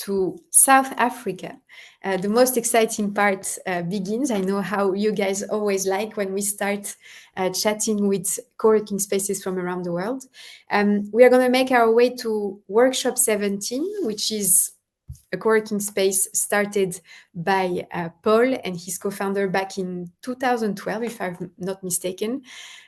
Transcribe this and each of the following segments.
to South Africa. The most exciting part begins. I know how you guys always like when we start chatting with co-working spaces from around the world. We are going to make our way to Workshop17, which is a co-working space started by Paul and his co-founder back in 2012, if I'm not mistaken.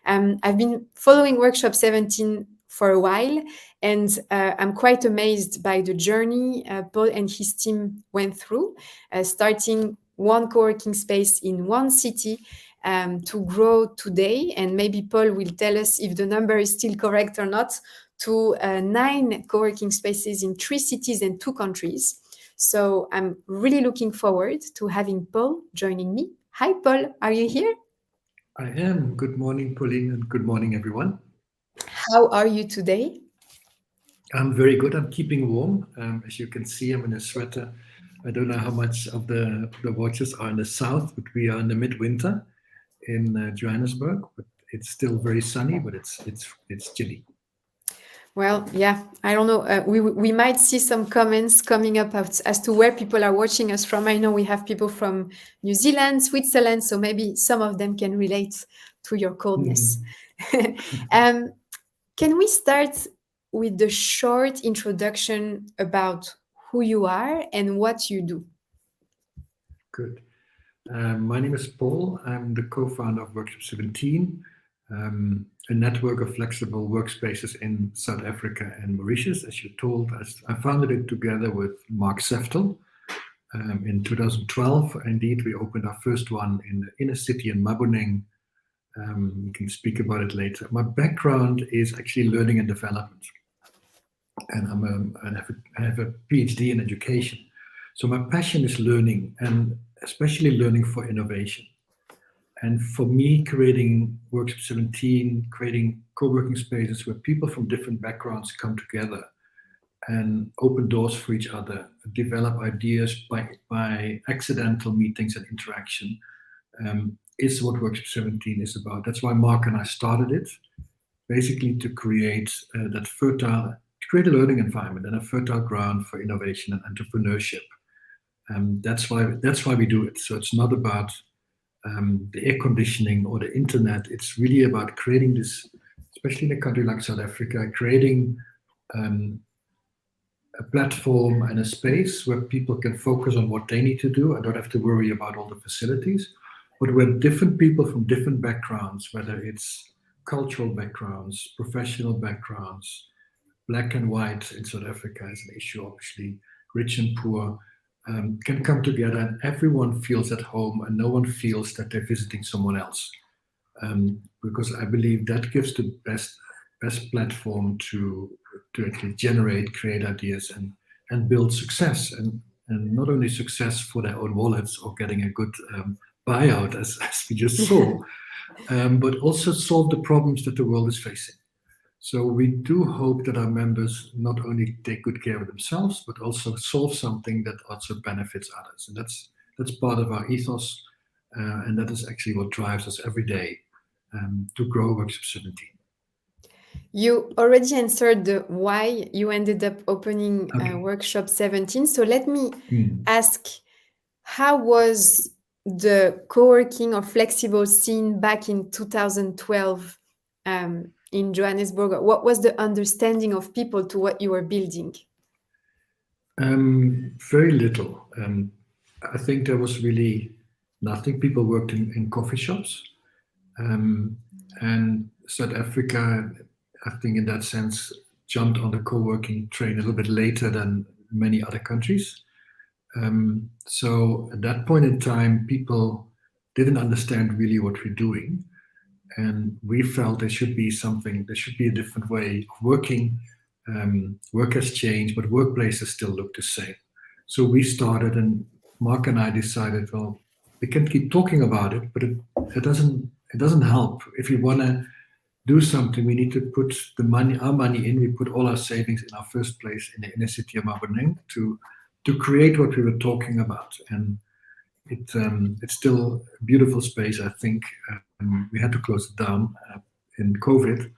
I've been following Workshop17 for a while, and I'm quite amazed by the journey Paul and his team went through, starting one co-working space in one city to grow today. And maybe Paul will tell us if the number is still correct or not, to 9 co-working spaces in 3 cities and 2 countries. So I'm really looking forward to having Paul joining me. Hi, Paul. Are you here? I am. Good morning, Pauline, and good morning, everyone. How are you today? I'm very good. I'm keeping warm. As you can see, I'm in a sweater. I don't know how much of the watches are in the south, but we are in the midwinter in Johannesburg. But it's still very sunny, but it's chilly. Well, yeah, I don't know. We might see some comments coming up as to where people are watching us from. I know we have people from New Zealand, Switzerland, so maybe some of them can relate to your coldness. Can we start with the short introduction about who you are and what you do? Good. My name is Paul. I'm the co-founder of Workshop17, a network of flexible workspaces in South Africa and Mauritius. As you told us, I founded it together with Mark Seftel in 2012. Indeed, we opened our first one in the inner city in Maboneng. We can speak about it later. My background is actually learning and development, and I have a PhD in education. So my passion is learning, and especially learning for innovation. And for me, creating Workshop17, creating co-working spaces where people from different backgrounds come together and open doors for each other, develop ideas by accidental meetings and interaction, is what Workshop17 is about. That's why Mark and I started it, basically to create to create a learning environment and a fertile ground for innovation and entrepreneurship. That's why we do it. So it's not about the air conditioning or the internet. It's really about creating this, especially in a country like South Africa, creating a platform and a space where people can focus on what they need to do and don't have to worry about all the facilities, but where different people from different backgrounds, whether it's cultural backgrounds, professional backgrounds, black and white in South Africa is an issue, obviously, rich and poor, can come together and everyone feels at home and no one feels that they're visiting someone else. Because I believe that gives the best platform to actually create ideas and build success, and not only success for their own wallets or getting a good buyout as we just saw, but also solve the problems that the world is facing. So we do hope that our members not only take good care of themselves, but also solve something that also benefits others. And that's part of our ethos, and that is actually what drives us every day to grow Workshop17. You already answered the why you ended up opening Workshop17. So let me ask, how was the co-working or flexible scene back in 2012 in Johannesburg? What was the understanding of people to what you were building? Very little. I think there was really nothing. People worked in coffee shops. And South Africa, I think in that sense, jumped on the co-working train a little bit later than many other countries. So at that point in time, people didn't understand really what we're doing. And we felt there should be a different way of working. Work has changed, but workplaces still look the same. So we started, and Mark and I decided, well, we can keep talking about it, but it doesn't help. If we want to do something, we need to put our money in. We put all our savings in our first place in the inner city of Maboneng to create what we were talking about. And it's still a beautiful space, I think. We had to close it down in COVID,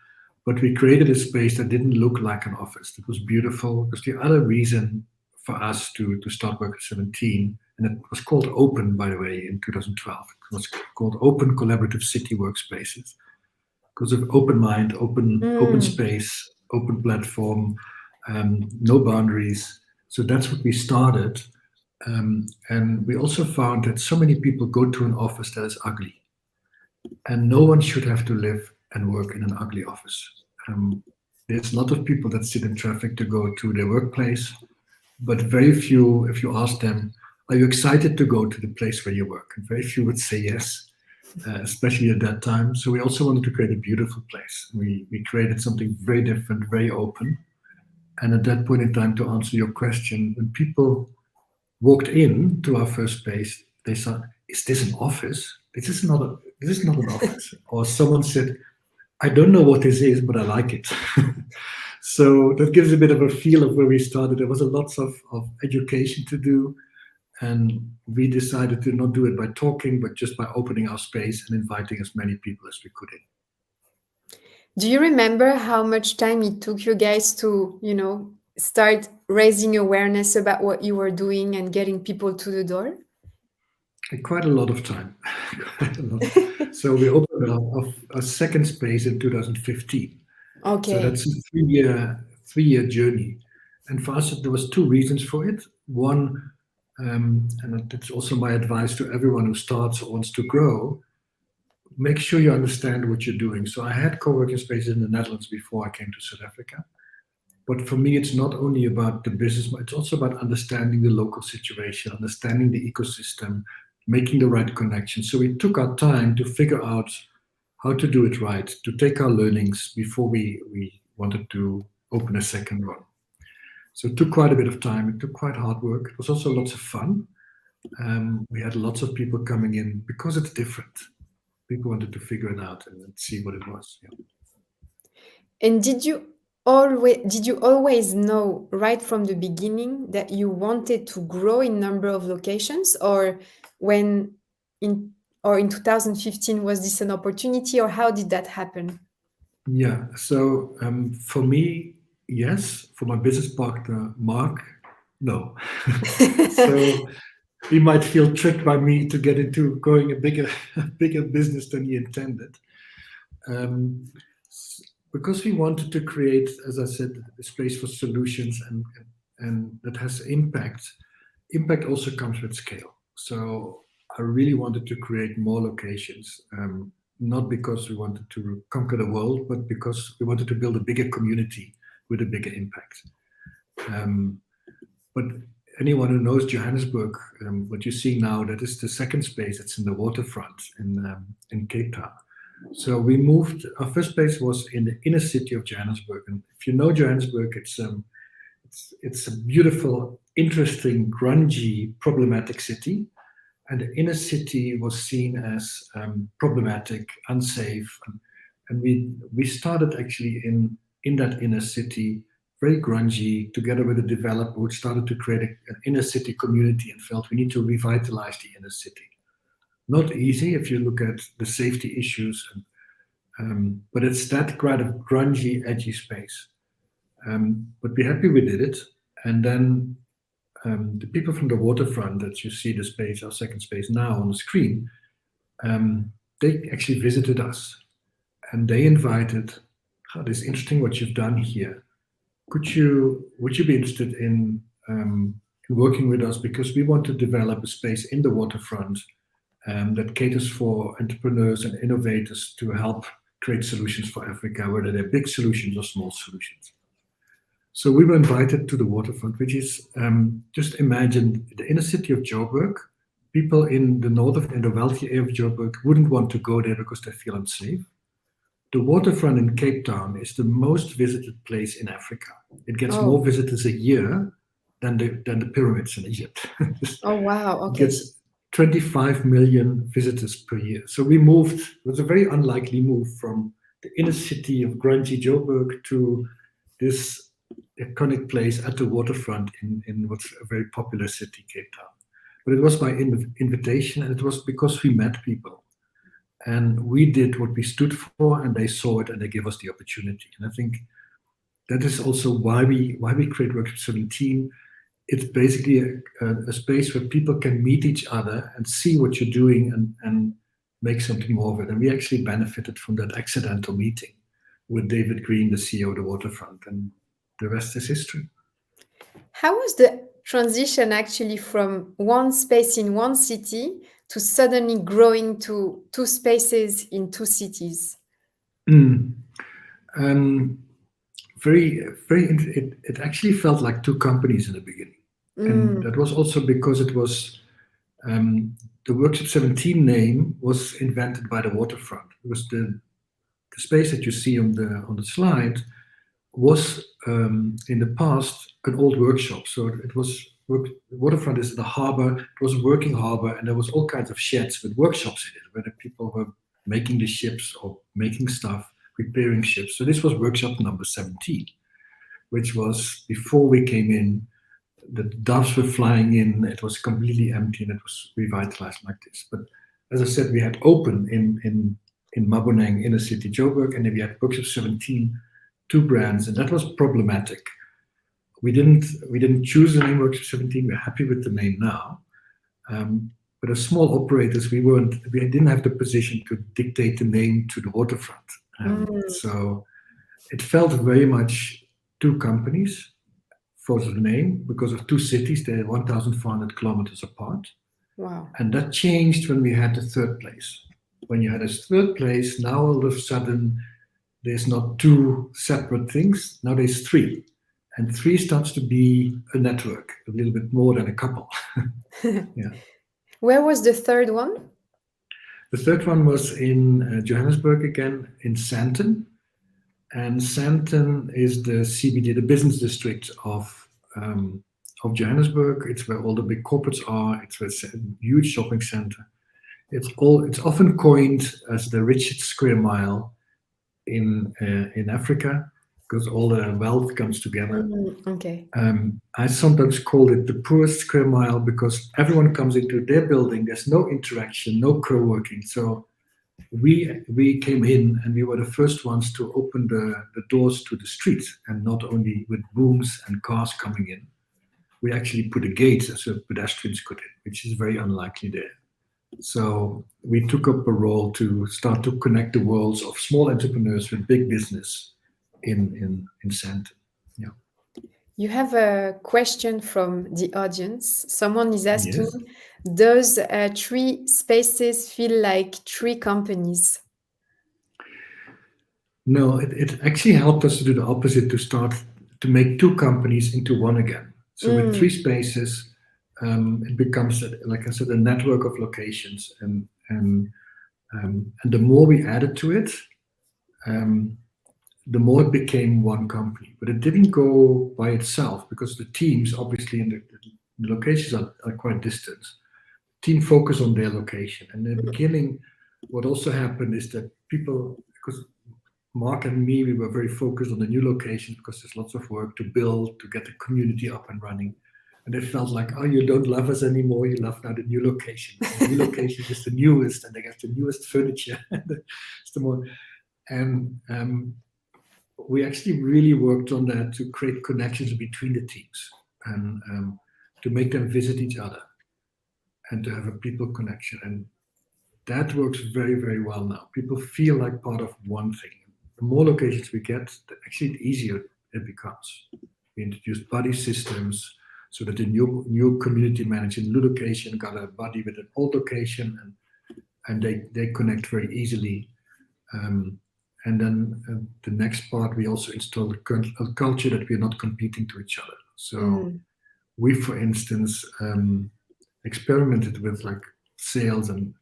but we created a space that didn't look like an office. It was beautiful, because the other reason for us to start Workshop 17. And it was called Open, by the way, in 2012. It was called Open Collaborative City Workspaces because of open mind, open space, open platform, no boundaries. So that's what we started. And we also found that so many people go to an office that is ugly. And no one should have to live and work in an ugly office. There's a lot of people that sit in traffic to go to their workplace, but very few, if you ask them, are you excited to go to the place where you work? And very few would say yes, especially at that time. So we also wanted to create a beautiful place. We created something very different, very open. And at that point in time, to answer your question, when people walked in to our first space, they said, "Is this an office? This is not an office." Or someone said, "I don't know what this is, but I like it." So that gives a bit of a feel of where we started. There was a lots of education to do, and we decided to not do it by talking, but just by opening our space and inviting as many people as we could in. Do you remember how much time it took you guys to, start raising awareness about what you were doing and getting people to the door? Quite a lot of time. Quite a lot. So we opened our second space in 2015. Okay. So that's a three-year journey. And for us, there was two reasons for it. One, and that's also my advice to everyone who starts or wants to grow, make sure you understand what you're doing. So I had co-working spaces in the Netherlands before I came to South Africa. But for me, it's not only about the business, but it's also about understanding the local situation, understanding the ecosystem, making the right connections. So we took our time to figure out how to do it right, to take our learnings before we wanted to open a second one. So it took quite a bit of time. It took quite hard work. It was also lots of fun. We had lots of people coming in because it's different. People wanted to figure it out and see what it was. Yeah. And did you always know right from the beginning that you wanted to grow in number of locations, or in 2015 was this an opportunity, or how did that happen? Yeah. So for me, yes. For my business partner, Mark, no. So he might feel tricked by me to get into going a bigger business than he intended. Because we wanted to create, as I said, a space for solutions and that has impact. Impact also comes with scale. So I really wanted to create more locations, not because we wanted to conquer the world, but because we wanted to build a bigger community with a bigger impact. But anyone who knows Johannesburg, what you see now, that is the second space. It's in the waterfront in Cape Town. So we moved. Our first space was in the inner city of Johannesburg, and if you know Johannesburg, it's a beautiful, interesting, grungy, problematic city. And the inner city was seen as problematic, unsafe, and we started actually in that inner city, very grungy, together with a developer who started to create an inner city community and felt we need to revitalize the inner city. Not easy if you look at the safety issues, but it's that kind of grungy, edgy space. But we're happy we did it. And then the people from the waterfront that you see the space, our second space now on the screen, they actually visited us. And they invited, "Oh, this is interesting what you've done here. Would you be interested in working with us? Because we want to develop a space in the waterfront that caters for entrepreneurs and innovators to help create solutions for Africa, whether they're big solutions or small solutions." So we were invited to the waterfront, which is, just imagine the inner city of Joburg. People in the wealthy area of Joburg wouldn't want to go there because they feel unsafe. The waterfront in Cape Town is the most visited place in Africa. It gets more visitors a year than the pyramids in Egypt. Oh, wow. Okay. It gets 25 million visitors per year. So we moved. It was a very unlikely move from the inner city of grungy Joburg to this iconic place at the waterfront in what's a very popular city, Cape Town. But it was by invitation, and it was because we met people. And we did what we stood for, and they saw it, and they gave us the opportunity. And I think that is also why we create Workshop 17. it's basically a space where people can meet each other and see what you're doing and make something more of it. And we actually benefited from that accidental meeting with David Green, the CEO of the Waterfront, and the rest is history. How was the transition actually from one space in one city to suddenly growing to two spaces in two cities? Mm. It actually felt like two companies in the beginning. And Mm, that was also because it was the Workshop17 name was invented by the Waterfront. It was the space that you see on the slide was in the past an old workshop. So it was Waterfront is the harbor. It was a working harbor, and there was all kinds of sheds with workshops in it, where the people were making the ships or making stuff, repairing ships. So this was workshop number 17, which was before we came in. The doves were flying in. It was completely empty, and it was revitalized like this. But as I said, we had open in Maboneng, inner city Joburg, and then we had Workshop 17, two brands, and that was problematic. We didn't choose the name Workshop 17. We're happy with the name now. But as small operators, we didn't have the position to dictate the name to the Waterfront. mm, So it felt very much two companies for the name because of two cities. They're 1,400 kilometers apart. wow. And that changed when we had the third place. When you had a third place, now all of a sudden there's not two separate things. Now there's three. And three starts to be a network, a little bit more than a couple. Yeah. Where was the third one? The third one was in Johannesburg again, in Sandton. And Sandton is the CBD, the business district of Johannesburg. It's where all the big corporates are. It's a huge shopping center. It's often coined as the richest square mile in Africa because all the wealth comes together. Okay. I sometimes call it the poorest square mile because everyone comes into their building. There's no interaction, no co-working. So we came in and we were the first ones to open the doors to the street, and not only with booms and cars coming in. We actually put a gate so pedestrians could in, which is very unlikely there. So we took up a role to start to connect the worlds of small entrepreneurs with big business in Sandton. Yeah. You have a question from the audience. Someone is asking, Yes. does three spaces feel like three companies? No, it actually helped us to do the opposite, to start to make two companies into one again. So with three spaces, it becomes, like I said, a network of locations, and the more we added to it, the more it became one company. But it didn't go by itself because the teams, obviously, and the locations are quite distant. Team focus on their location. And in the beginning, what also happened is that people, because Mark and me, we were very focused on the new locations because there's lots of work to build, to get the community up and running. And it felt like, oh, you don't love us anymore. You love now the new location. And the new location is the newest, and they have the newest furniture. It's the more, and we actually really worked on that to create connections between the teams and to make them visit each other and to have a people connection. And that works very, very well now. People feel like part of one thing. The more locations we get, actually the easier it becomes. We introduced buddy systems so that the new community manager in the new location got a buddy with an old location, and they connect very easily. And then the next part, we also installed a culture that we're not competing to each other. So we, for instance, experimented with like sales, and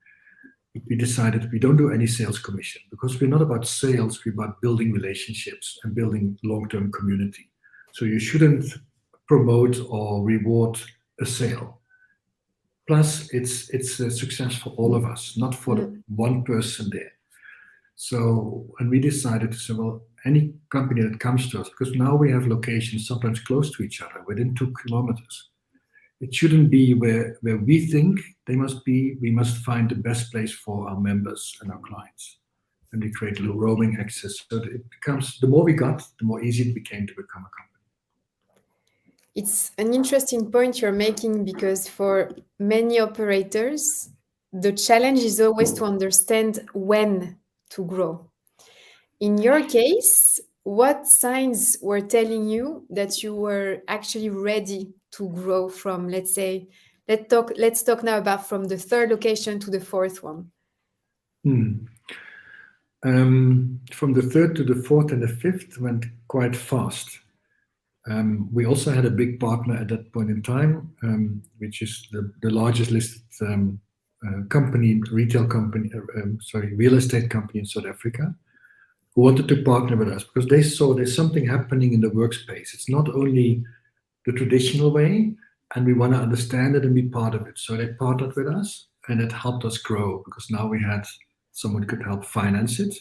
we decided we don't do any sales commission because we're not about sales, we're about building relationships and building long-term community. So you shouldn't promote or reward a sale. Plus, it's a success for all of us, not for the one person there. So, and we decided to say, well, any company that comes to us, because now we have locations sometimes close to each other, within 2 kilometers. It shouldn't be where we think they must be. We must find the best place for our members and our clients. And we create a little roaming access. So that it becomes, the more we got, the more easy it became to become a company. It's an interesting point you're making, because for many operators, the challenge is always to understand when to grow. In your case, what signs were telling you that you were actually ready to grow from, let's say, let's talk now about from the third location to the fourth one. From the third to the fourth and the fifth went quite fast. We also had a big partner at that point in time, which is the largest listed company, real estate company in South Africa, who wanted to partner with us because they saw there's something happening in the workspace. It's not only the traditional way, and we want to understand it and be part of it. So they partnered with us, and it helped us grow because now we had someone who could help finance it.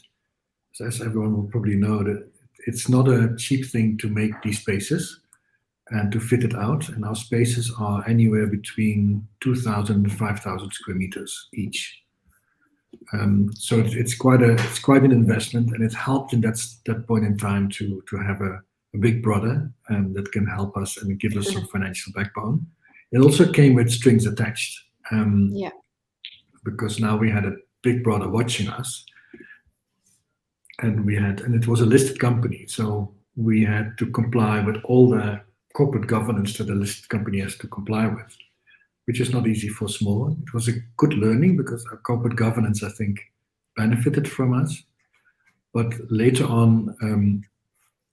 So as everyone will probably know, that it's not a cheap thing to make these spaces and to fit it out. And our spaces are anywhere between 2,000 and 5,000 square meters each. So it's quite an investment, and it helped in that point in time to have a big brother that can help us and give us some financial backbone. It also came with strings attached, Yeah. because now we had a big brother watching us, and it was a listed company, so we had to comply with all the corporate governance that a listed company has to comply with, which is not easy for small one. It was a good learning because our corporate governance, I think, benefited from us. But later on,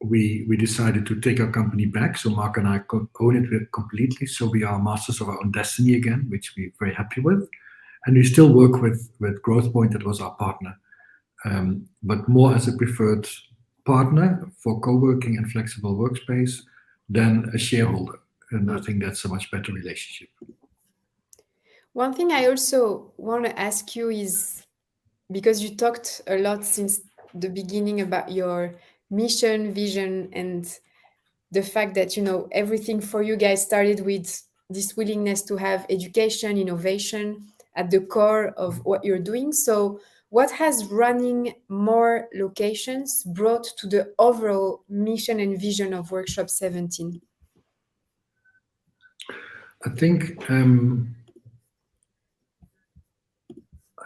we decided to take our company back. So Mark and I own it completely. So we are masters of our own destiny again, which we're very happy with. And we still work with GrowthPoint, that was our partner, but more as a preferred partner for co-working and flexible workspace than a shareholder. And I think that's a much better relationship. One thing I also want to ask you is, because you talked a lot since the beginning about your mission, vision, and the fact that, everything for you guys started with this willingness to have education, innovation at the core of what you're doing. So what has running more locations brought to the overall mission and vision of Workshop 17? I think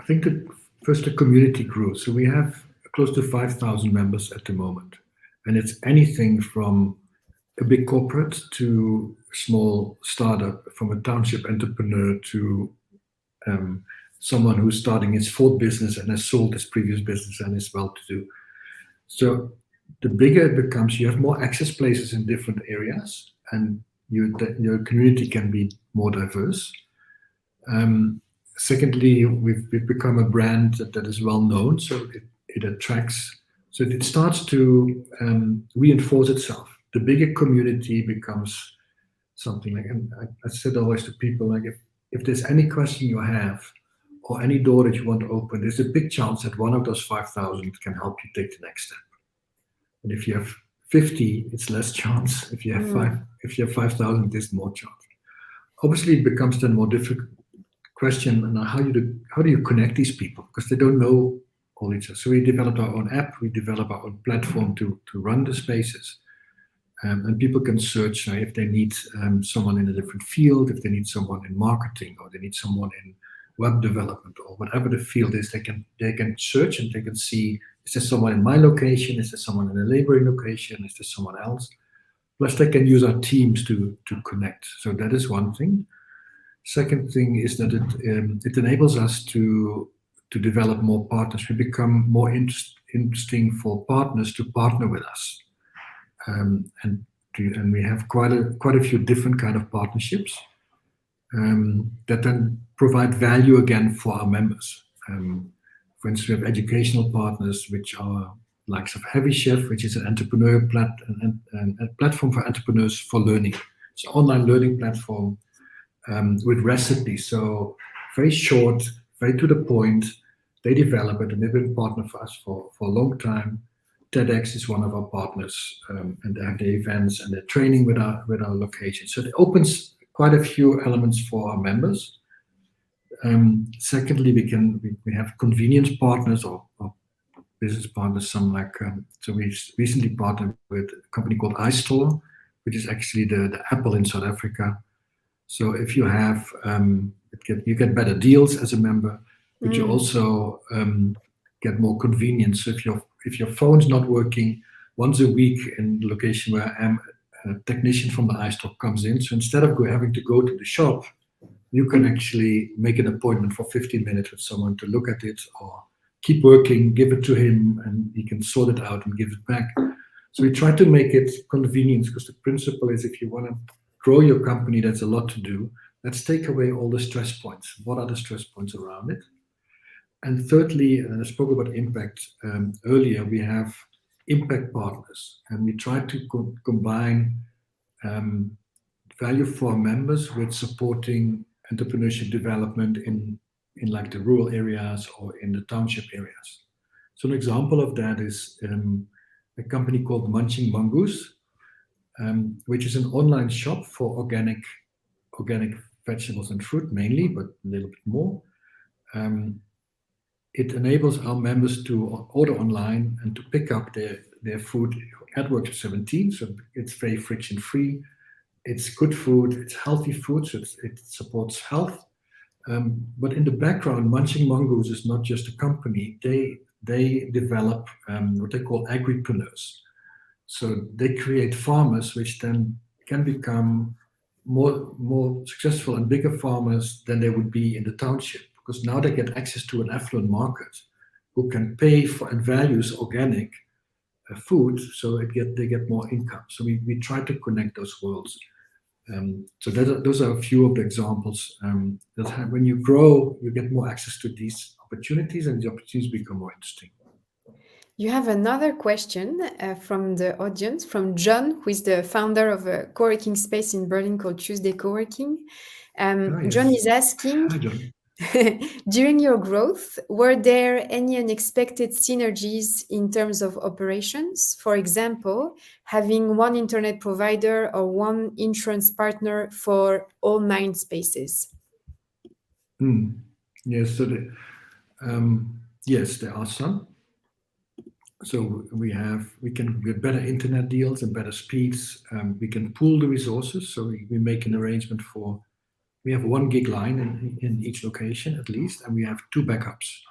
that first the community grew. So we have close to 5,000 members at the moment, and it's anything from a big corporate to a small startup, from a township entrepreneur to someone who's starting his fourth business and has sold his previous business and is well-to-do. So the bigger it becomes, you have more access places in different areas, and your community can be more diverse. Secondly, we've become a brand that is well known, so it attracts. So it starts to reinforce itself. The bigger community becomes something like, and I said always to people, like if there's any question you have or any door that you want to open, there's a big chance that one of those 5,000 can help you take the next step. And if you have 50, it's less chance. If you have 5,000, there's more chance. Obviously, it becomes then more difficult question, and how do you connect these people, because they don't know all each other. So we developed our own app, we developed our own platform to run the spaces, and people can search if they need someone in a different field, if they need someone in marketing, or they need someone in web development, or whatever the field is. They can search and they can see, is there someone in my location, is there someone in a neighboring location, is there someone else. Plus they can use our teams to connect. So that is one thing. Second thing is that it enables us to develop more partners. We become more interesting for partners to partner with us, and we have quite a few different kind of partnerships that then provide value again for our members. For instance, we have educational partners, which are likes of Heavy Chef, which is an entrepreneur a platform for entrepreneurs for learning. It's an online learning platform. With recipes, so very short, very to the point. They develop it, and they've been a partner for us for a long time. TEDx is one of our partners, and they have the events and the training with our location. So it opens quite a few elements for our members. Secondly, we have convenience partners or business partners. Some like so we recently partnered with a company called iStore, which is actually the Apple in South Africa. So if you have, you get better deals as a member, but you also get more convenience. So if your phone's not working once a week in the location where I am, a technician from the iStore comes in. So instead of having to go to the shop, you can actually make an appointment for 15 minutes with someone to look at it or keep working, give it to him, and he can sort it out and give it back. So we try to make it convenient because the principle is if you want to grow your company, that's a lot to do. Let's take away all the stress points. What are the stress points around it? And thirdly, I spoke about impact earlier, we have impact partners, and we try to combine um, value for our members with supporting entrepreneurship development in like the rural areas or in the township areas. So an example of that is a company called Munching Mongoose, which is an online shop for organic vegetables and fruit mainly, but a little bit more. Um, it enables our members to order online and to pick up their food at Workshop 17. So it's very friction free. It's good food. It's healthy food. So it supports health. But in the background, Munching Mongoose is not just a company. They develop what they call agripreneurs. So they create farmers which then can become more successful and bigger farmers than they would be in the township because now they get access to an affluent market who can pay for and values organic food, so they get more income. So we try to connect those worlds. So those are a few of the examples when you grow, you get more access to these opportunities, and the opportunities become more interesting. You have another question from the audience, from John, who is the founder of a co-working space in Berlin called Tuesday Co-working. Yes. John is asking, Hi, John. during your growth, were there any unexpected synergies in terms of operations? For example, having one internet provider or one insurance partner for all 9 spaces? Yes, so yes, there are some. So we can get better internet deals and better speeds. We can pool the resources. So we make an arrangement for we have 1 gig line in each location at least, and we have 2 backups.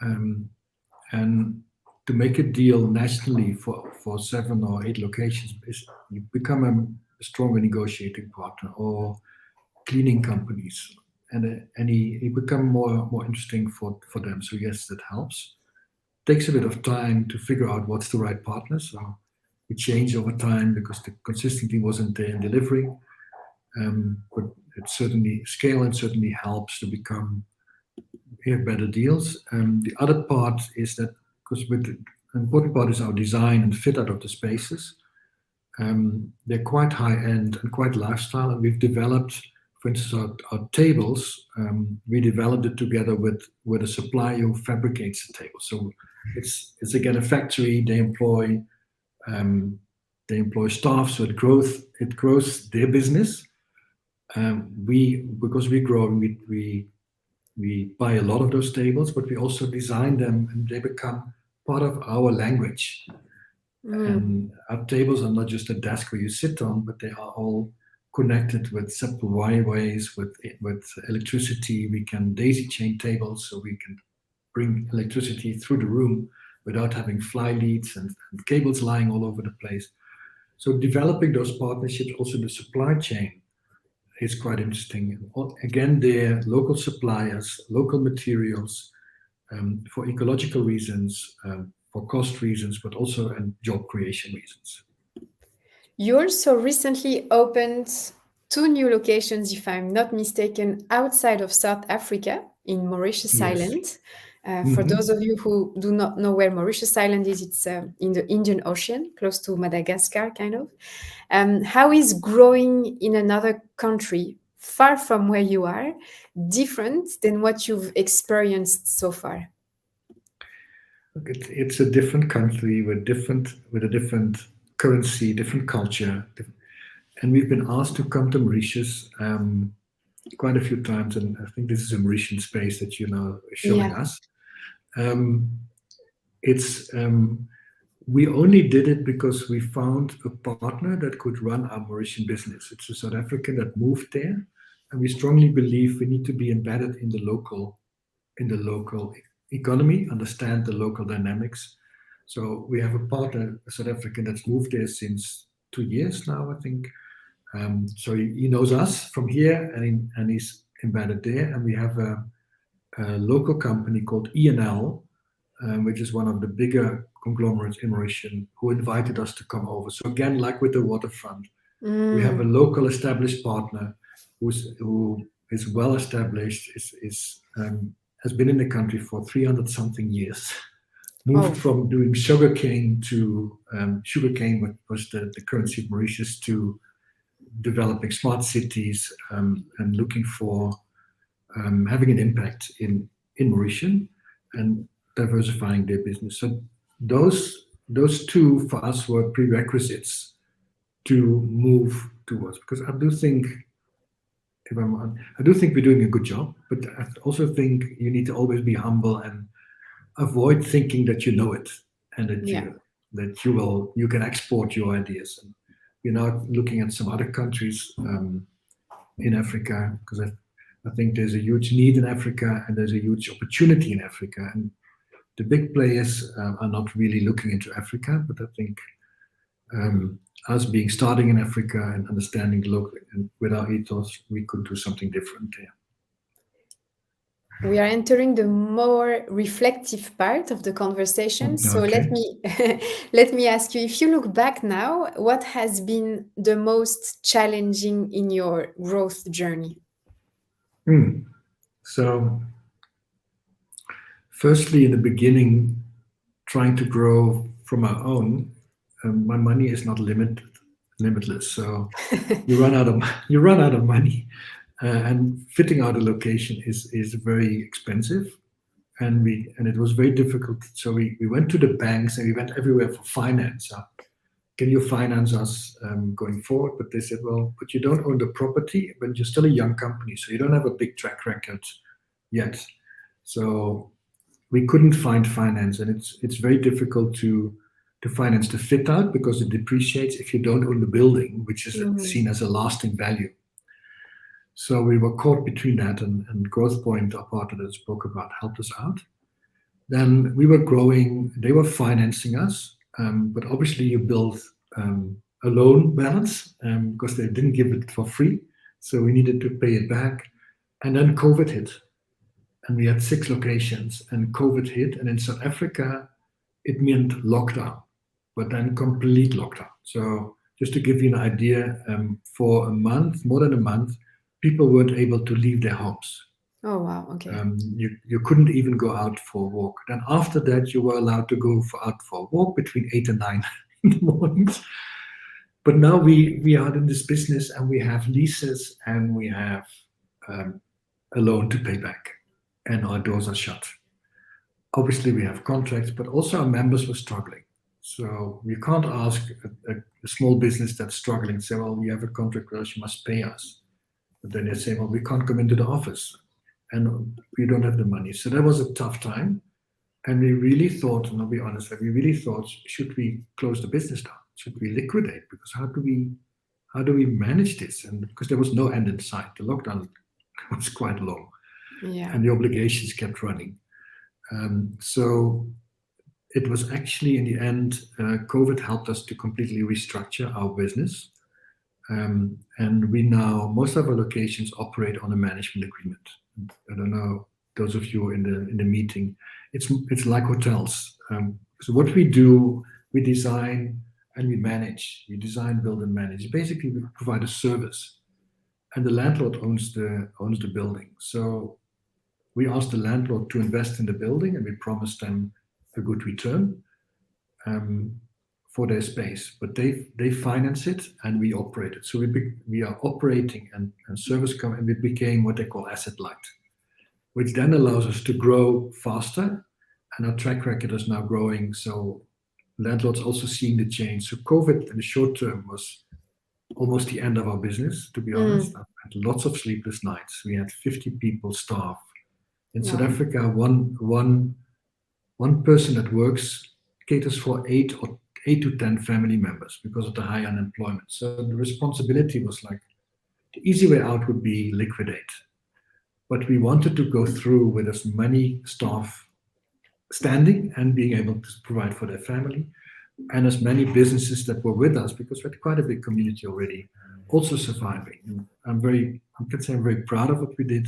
And to make a deal nationally for 7 or 8 locations, you become a stronger negotiating partner, or cleaning companies, and you become more interesting for them. So yes, that helps. Takes a bit of time to figure out what's the right partner. So we change over time because the consistency wasn't there in delivery. But it certainly scale and certainly helps to become have better deals. The other part is that because with the important part is our design and fit out of the spaces. They're quite high end and quite lifestyle, and we've developed, for instance, our tables. We developed it together with a supplier who fabricates the table. So it's again a factory. They employ staff, so it grows their business. Because we grow, we buy a lot of those tables, but we also design them, and they become part of our language. And our tables are not just a desk where you sit on, but they are all connected with separate wireways, with electricity. We can daisy chain tables, so we can bring electricity through the room without having fly leads and cables lying all over the place. So developing those partnerships, also the supply chain, is quite interesting. Again, they're local suppliers, local materials, for ecological reasons, for cost reasons, but also and job creation reasons. You also recently opened 2 new locations, if I'm not mistaken, outside of South Africa in Mauritius Yes. Island. For those of you who do not know where Mauritius Island is, it's in the Indian Ocean, close to Madagascar, kind of. How is growing in another country, far from where you are, different than what you've experienced so far? It's a different country with a different currency, different culture, and we've been asked to come to Mauritius quite a few times, and I think this is a Mauritian space that you're now showing Yeah. us. It's we only did it because we found a partner that could run our Mauritian business. It's a South African that moved there, and we strongly believe we need to be embedded in the local economy, understand the local dynamics. So we have a partner, a South African, that's moved there since 2 years now, I think. So he knows us from here, and he's embedded there. And we have a local company called ENL, which is one of the bigger conglomerates in Mauritius, who invited us to come over. So again, like with the waterfront, we have a local established partner who is well established, has been in the country for 300 something years. Moved from doing sugarcane to sugarcane was the currency of Mauritius, to developing smart cities, and looking for having an impact in Mauritius and diversifying their business. So those two for us were prerequisites to move towards, because I do think we're doing a good job, but I also think you need to always be humble and avoid thinking that you know it, and that you can export your ideas. And we're now looking at some other countries in Africa, because I think there's a huge need in Africa, and there's a huge opportunity in Africa. And the big players are not really looking into Africa, but I think us starting in Africa and understanding local, and with our ethos, we could do something different there. We are entering the more reflective part of the conversation. So let me ask you, if you look back now, what has been the most challenging in your growth journey? So, firstly, in the beginning, trying to grow from our own, my money is not limitless. So you run out of money, and fitting out a location is very expensive, and it was very difficult. So we went to the banks, and we went everywhere for finance. Can you finance us going forward? But they said, well, but you don't own the property, but you're still a young company, so you don't have a big track record yet. So we couldn't find finance, and it's very difficult to finance the fit out, because it depreciates if you don't own the building, which is seen as a lasting value. So we were caught between that, and Growth Point, our partner that I spoke about, helped us out. Then we were growing, they were financing us, but obviously you build a loan balance, because they didn't give it for free, so we needed to pay it back. And then COVID hit, and we had 6 locations, and COVID hit, and in South Africa it meant lockdown, but then complete lockdown. So just to give you an idea, for a month, more than a month, people weren't able to leave their homes. Oh, wow. Okay. You couldn't even go out for a walk. Then after that, you were allowed to go out for a walk between 8 and 9 in the mornings. But now we are in this business, and we have leases, and we have a loan to pay back, and our doors are shut. Obviously, we have contracts, but also our members were struggling. So you can't ask a small business that's struggling, say, well, you have a contract with us, you must pay us. But then they say, well, we can't come into the office, and we don't have the money. So that was a tough time. And we really thought, and I'll be honest, we really thought, should we close the business down? Should we liquidate? Because how do we manage this? And because there was no end in sight, the lockdown was quite long, and the obligations kept running. So it was actually, in the end, COVID helped us to completely restructure our business. And we now, most of our locations operate on a management agreement. I don't know, those of you in the meeting, it's like hotels. So what we do, we design and we manage. We design, build, and manage. Basically, we provide a service, and the landlord owns the building. So we ask the landlord to invest in the building, and we promise them a good return for their space. But they finance it, and we operate it. So we are operating and service company, and we became what they call asset light, which then allows us to grow faster, and our track record is now growing. So landlords also seeing the change. So COVID in the short term was almost the end of our business, to be honest. I had lots of sleepless nights. We had 50 people staff. In South Africa, one person that works caters for 8 to 10 family members because of the high unemployment. So the responsibility was like the easy way out would be liquidate. But we wanted to go through with as many staff standing and being able to provide for their family, and as many businesses that were with us, because we had quite a big community already, also surviving. And I can say I'm very proud of what we did,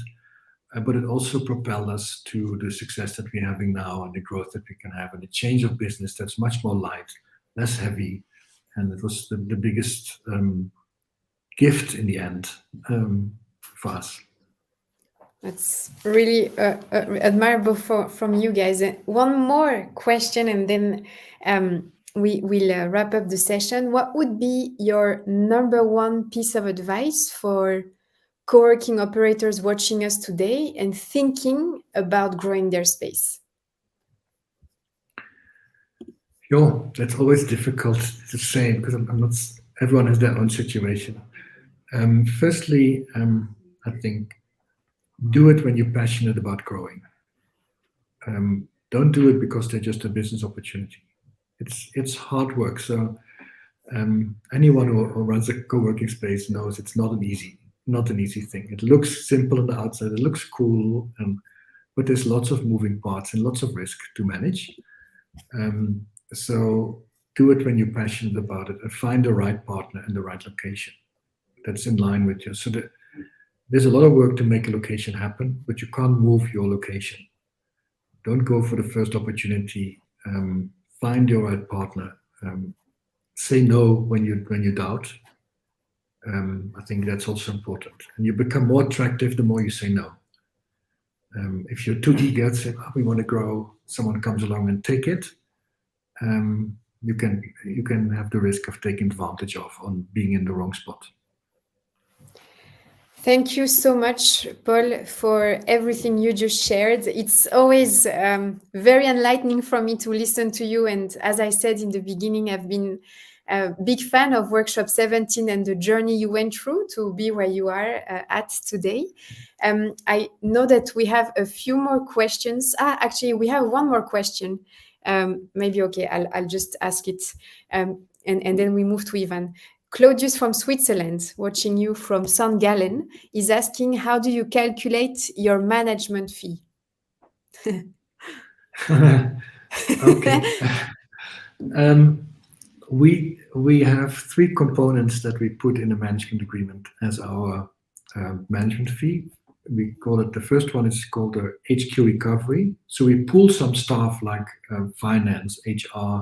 but it also propelled us to the success that we're having now and the growth that we can have and the change of business that's much more light, less heavy. And it was the biggest gift in the end for us. That's really admirable from you guys. One more question, and then we will wrap up the session. What would be your number one piece of advice for co-working operators watching us today and thinking about growing their space? Yo, that's always difficult to say because I'm not. Everyone has their own situation. Firstly, I think do it when you're passionate about growing. Don't do it because they're just a business opportunity. It's hard work. So anyone who runs a co-working space knows it's not an easy thing. It looks simple on the outside. It looks cool, but there's lots of moving parts and lots of risk to manage. So do it when you're passionate about it and find the right partner and the right location that's in line with you. So there's a lot of work to make a location happen, but you can't move your location. Don't go for the first opportunity. Find your right partner. Say no when you doubt. I think that's also important. And you become more attractive the more you say no. If you're too eager to say, oh, we want to grow, someone comes along and take it, you can have the risk of taking advantage of on being in the wrong spot. Thank you so much, Paul, for everything you just shared. It's always very enlightening for me to listen to you. And as I said in the beginning, I've been a big fan of Workshop 17 and the journey you went through to be where you are at today. I know that we have a few more questions. Actually, we have one more question. Maybe, okay, I'll just ask it. And then we move to Ivan. Claudius from Switzerland, watching you from St. Gallen, is asking, how do you calculate your management fee? Okay. We have 3 components that we put in a management agreement as our management fee. We call it, the first one is called the HQ recovery. So we pool some staff like finance, HR,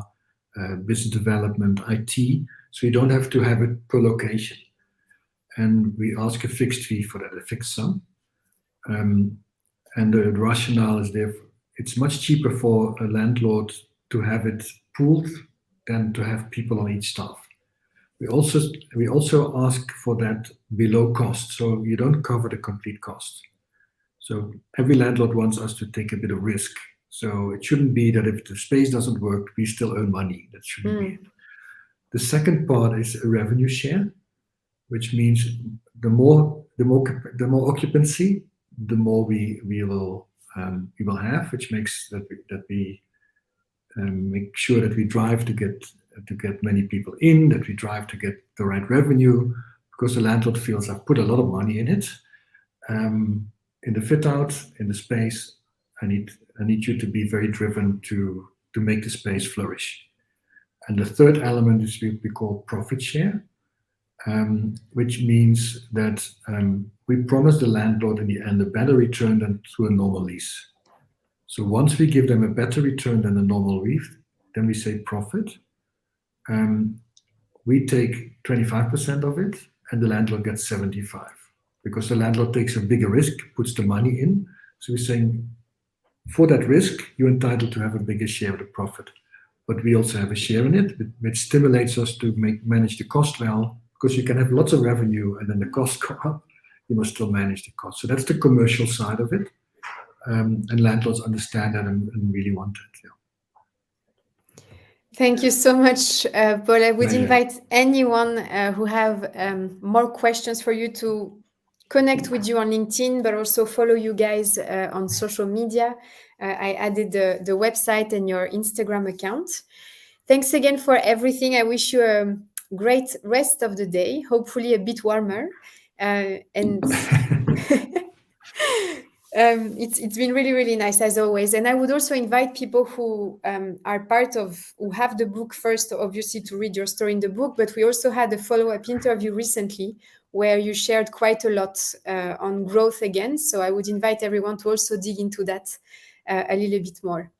business development, IT, so you don't have to have it per location. And we ask a fixed fee for that, a fixed sum. And the rationale is there. It's much cheaper for a landlord to have it pooled than to have people on each staff. We also ask for that below cost, so you don't cover the complete cost. So every landlord wants us to take a bit of risk. So it shouldn't be that if the space doesn't work, we still earn money. That shouldn't be it. The second part is a revenue share, which means the more occupancy, the more we will have, which makes that we make sure that we drive to get many people in, that we drive to get the right revenue, because the landlord feels I've put a lot of money in it, in the fit out, in the space. I need you to be very driven to make the space flourish. And the third element is what we call profit share, which means that we promise the landlord in the end a better return than through a normal lease. So once we give them a better return than a normal lease, then we say profit. We take 25% of it, and the landlord gets 75%, because the landlord takes a bigger risk, puts the money in. So we're saying, for that risk, you're entitled to have a bigger share of the profit. But we also have a share in it, which stimulates us to manage the cost well, because you can have lots of revenue and then the costs go up. You must still manage the cost. So that's the commercial side of it. And landlords understand that and really want it. Yeah. Thank you so much, Paul. I would invite anyone who have more questions for you to connect with you on LinkedIn, but also follow you guys on social media. I added the website and your Instagram account. Thanks again for everything. I wish you a great rest of the day, hopefully a bit warmer. It's been really, really nice as always. And I would also invite people who who have the book first, obviously, to read your story in the book. But we also had a follow-up interview recently where you shared quite a lot on growth again. So I would invite everyone to also dig into that a little bit more.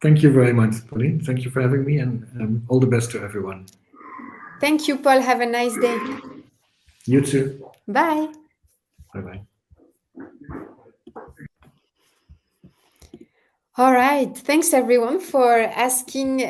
Thank you very much, Pauline. Thank you for having me, and all the best to everyone. Thank you, Paul. Have a nice day. You too. Bye. Bye-bye. All right. Thanks, everyone, for asking